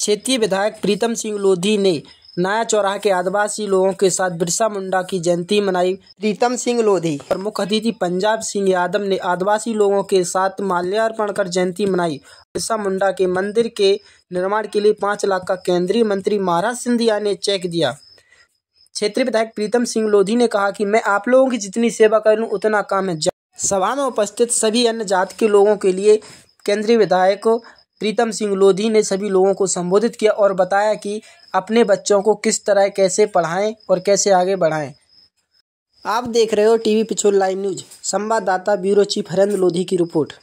क्षेत्रीय विधायक प्रीतम सिंह लोधी ने नया चौराहा के आदिवासी लोगों के साथ बिरसा मुंडा की जयंती मनाई। प्रीतम सिंह लोधी और मुख्य अतिथि पंजाब सिंह यादव ने आदिवासी लोगों के साथ माल्यार्पण कर जयंती मनाई। बिरसा मुंडा के मंदिर के निर्माण के लिए 5 लाख का केंद्रीय मंत्री महाराज सिंधिया ने चेक दिया। क्षेत्रीय विधायक प्रीतम सिंह लोधी ने कहा कि मैं आप लोगों की जितनी सेवा करूं उतना काम है। सभा में उपस्थित सभी अन्य जाति के लोगों के लिए केंद्रीय विधायक प्रीतम सिंह लोधी ने सभी लोगों को संबोधित किया और बताया कि अपने बच्चों को किस तरह कैसे पढ़ाएं और कैसे आगे बढ़ाएं। आप देख रहे हो टीवी पिछोल लाइव न्यूज। संवाददाता ब्यूरो चीफ हरेंद्र लोधी की रिपोर्ट।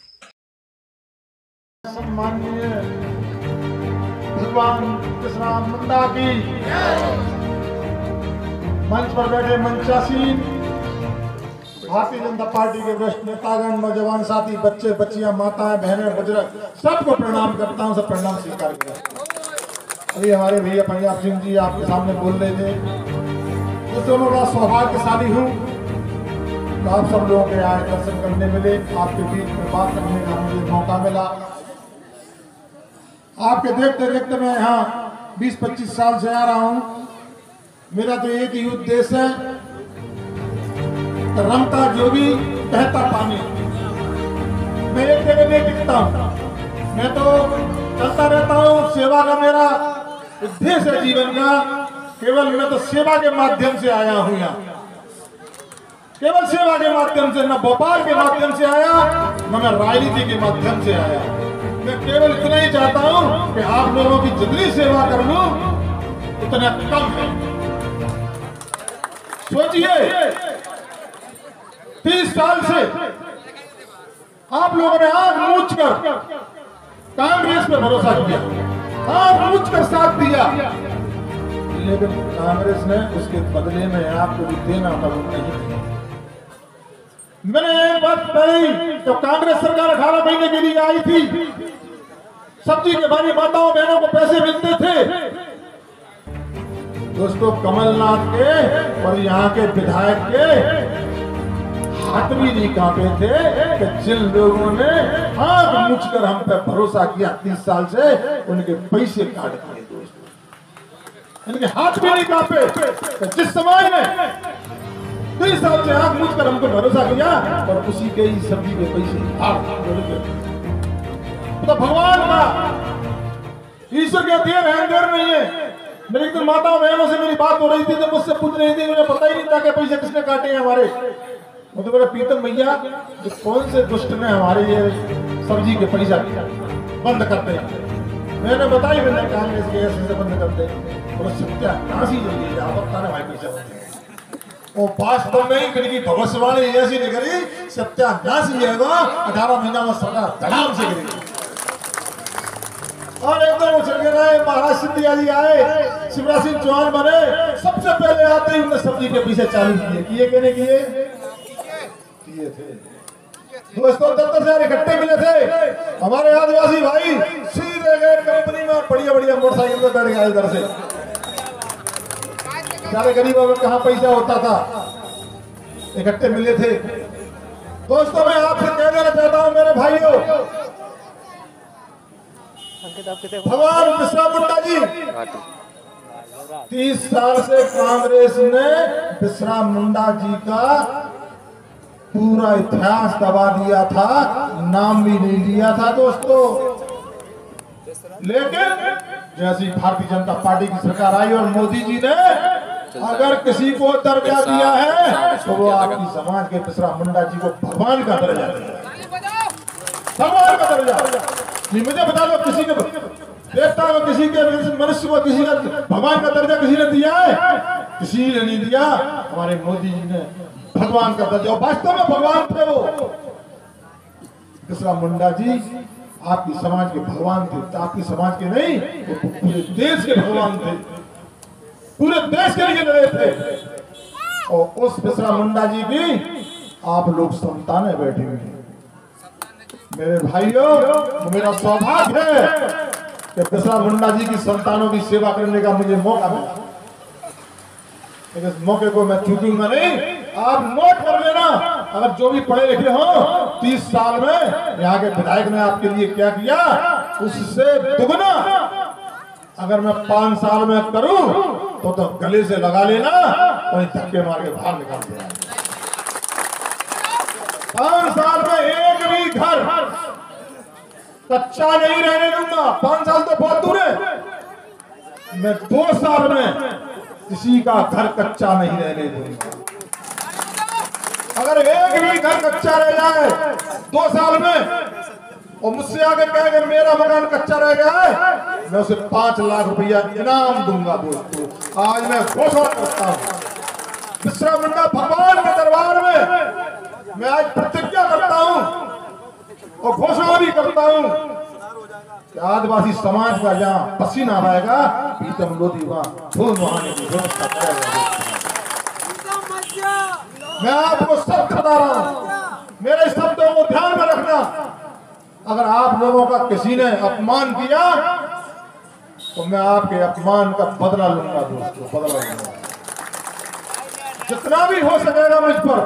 सम्माननीय भगवान बिरसा मुंडा की मंच पर बैठे मंचासीन भारतीय जनता पार्टी के वरिष्ठ नेतागण, नौजवान साथी, बच्चे बच्चियां, माताएं, बहनें, बुजुर्ग, सबको प्रणाम करता हूं। सब प्रणाम स्वीकार करें। अभी हमारे भैया पंजाब सिंह जी आपके सामने बोल रहे थे। उस दोनों का सौभाग्यशाली हूँ तो आप सब लोगों के आए दर्शन करने मिले, आपके बीच में बात करने का मुझे मौका मिला। आपके देखते देखते मैं यहाँ 20-25 साल से आ रहा हूँ। मेरा तो एक ही उद्देश्य है, रमता जोगी बहता पानी। मैं एक जगह नहीं टिकता हूँ, मैं तो चलता रहता हूँ। सेवा का मेरा उद्देश्य है जीवन का। केवल मैं तो सेवा के माध्यम से आया हूँ यहाँ, केवल सेवा के माध्यम से, न व्यापार के माध्यम से आया, न मैं राजनीति के माध्यम से आया। मैं केवल इतना ही चाहता हूँ कि आप लोगों की जितनी सेवा कर लूं उतना कम है। सोचिए 30 साल से आप लोगों ने आंख मूंछ कर कांग्रेस पे भरोसा किया, आंख मूंछ कर साथ दिया, लेकिन कांग्रेस ने उसके बदले में आपको भी देना था वो नहीं दिया। मैंने एक बात कही, तो कांग्रेस सरकार 18 महीने के लिए आई थी, सब्जी के भारी माताओं बहनों को पैसे मिलते थे। दोस्तों, कमलनाथ के और यहाँ के विधायक के हाथ भी नहीं कांपे थे कि जिन लोगों ने आंख मूंछ कर हम पे भरोसा किया 30 साल से, उनके पैसे काट दिए। दोस्तों, इनके हाथ भी नहीं कांपे कि जिस समाज ने 30 साल से आंख मूंछ कर हमको भरोसा किया और उसी के ही सब्जी के पैसे तो भगवान का, ईश्वर के देर है, देर नहीं है। मेरी तो माताओं बहनों से मेरी बात हो रही थी, तो मुझसे पूछ रही थी, मुझे पता ही नहीं था कि पैसे किसने काटे हैं हमारे। वो तो मेरा प्रीतम भैया, जो कौन से दुष्ट ने हमारे ये सब्जी के पैसा बंद करते हैं। मैंने बताई, मैंने कांग्रेस के ऐसे बंद करते और सत्यानाशी जो ये भाई पैसा वो वास्तव में ही इनकी भविष्यवाणी ऐसी नहीं करी, सत्यानाशी है वो 18 महीना में सरकार धड़ाम से गिरी। और एकदम उछल के रहे, महाराज सिंधिया जी आए, शिवराज सिंह चौहान बने, सबसे पहले आते ही उन्होंने सब्जी के पीछे चालू किए कहने किए थे। दोस्तों, 10,000 इकट्ठे मिले थे हमारे आदिवासी भाई, सीधे गए कंपनी में, बढ़िया बढ़िया मोटरसाइकिल में बैठ गए। इधर से सारे गरीबों में कहाँ पैसा होता था, इकट्ठे मिले थे। दोस्तों, मैं आपसे कह देना चाहता हूँ मेरे भाइयों, भगवान बिरसा मुंडा जी 30 साल से कांग्रेस ने बिरसा मुंडा जी का पूरा इतिहास दबा दिया था, नाम भी नहीं लिया था। दोस्तों, लेकिन जैसी भारतीय जनता पार्टी की सरकार आई और मोदी जी ने अगर किसी को दर्जा दिया है तो वो आपकी समाज के बिरसा मुंडा जी को भगवान का दर्जा दिया, भगवान का दर्जा। मुझे बता दो, किसी के देवता को, किसी के मनुष्य को, किसी का भगवान का दर्जा किसी ने दिया है? किसी ने नहीं दिया। हमारे मोदी जी ने भगवान का दर्जा, वास्तव में भगवान थे वो। बिरसा मुंडा जी आपकी समाज के भगवान थे, आपकी समाज के नहीं, वो पूरे देश के भगवान थे, पूरे देश के लिए लड़े थे। और उस बिरसा मुंडा जी की आप लोग संतानें बैठे हुए हैं। मेरे भाइयों, मेरा सौभाग्य है कि बिरसा मुंडा जी की संतानों की सेवा करने का मुझे मौका मिला। इस मौके को मैं चूकूंगा नहीं। आप नोट कर लेना, अगर जो भी पढ़े लिखे हो 30 साल में यहाँ के विधायक ने आपके लिए क्या किया, उससे दुगना अगर मैं 5 साल में करूं तो गले से लगा लेना, वहीं धक्के मार के बाहर निकाल देना। 5 साल में एक भी घर कच्चा नहीं रहने दूंगा। 5 साल तो बहुत दूर है, मैं 2 साल में किसी का घर कच्चा नहीं रहने दूंगा। अगर एक भी घर कच्चा रह जाए 2 साल में और मुझसे आगे कहे कि मेरा मकान कच्चा रह गया है, मैं उसे 5 लाख रुपया इनाम दूंगा। दोस्तों, आज मैं घोषणा करता हूं बिरसा मुंडा भगवान के दरबार में, मैं आज प्रतिज्ञा करता हूं और घोषणा भी करता हूं कि आदिवासी समाज का जहां पसीना आएगा, प्रीतम लोधी वहां खून बहाने की व्यवस्था करेगा। मैं आपको शब्द बता रहा हूं, मेरे शब्दों को ध्यान में रखना। अगर आप लोगों का किसी ने अपमान किया तो मैं आपके अपमान का बदला लूंगा। दोस्तों, बदला लूंगा जितना भी हो सकेगा मुझ पर।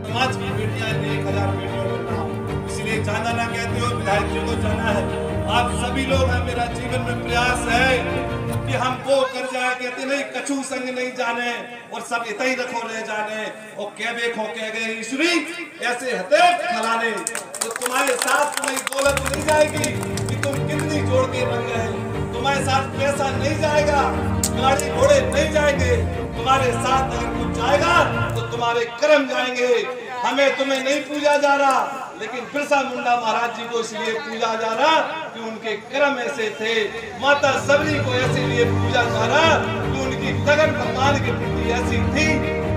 समाज की बेटियां 1000 बेटियों का नाम, इसलिए जाना ना कहते हो, विधायक जी को जाना है। आप सभी लोग हैं, मेरा जीवन में प्रयास है कि हमको कर जाए, कहते नहीं कछु संग नहीं जाने और सब इतना ही रखो ले जाने और कह देखो कह गए ईश्वरी ऐसे हते खलाने, तो तुम्हारे साथ तुम्हारी दौलत नहीं जाएगी कि तुम कितनी जोड़ के बन गए, तुम्हारे साथ पैसा नहीं जाएगा, गाड़ी घोड़े नहीं जाएंगे, तुम्हारे साथ अगर कुछ जाएगा तो तुम्हारे कर्म जाएंगे। हमें तुम्हें नहीं पूजा जा रहा, लेकिन बिरसा मुंडा महाराज जी को इसलिए पूजा जा रहा कि उनके कर्म ऐसे थे। माता सबरी को ऐसे लिए पूजा जा रहा कि उनकी लगन भगवान के प्रति ऐसी थी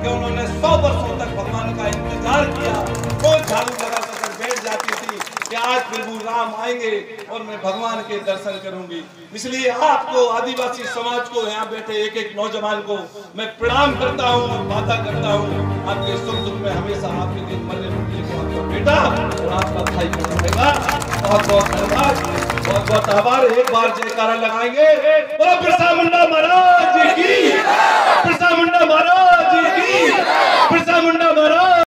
कि उन्होंने 100 वर्षों तक भगवान का इंतजार किया। रोज झाड़ू लगा कर बैठ जाती थी कि आज प्रभु राम आएंगे और मैं भगवान के दर्शन करूंगी। इसलिए आपको, आदिवासी समाज को, यहाँ बैठे एक एक नौजवान को मैं प्रणाम करता हूँ और वादा करता हूँ आपके सुख दुख में हमेशा आपके दिन मरने मुझे को आपका बेटा और आपका भाई रहेगा। बहुत बहुत धन्यवाद, बहुत बहुत आभार। एक बार जयकारा लगाएंगे।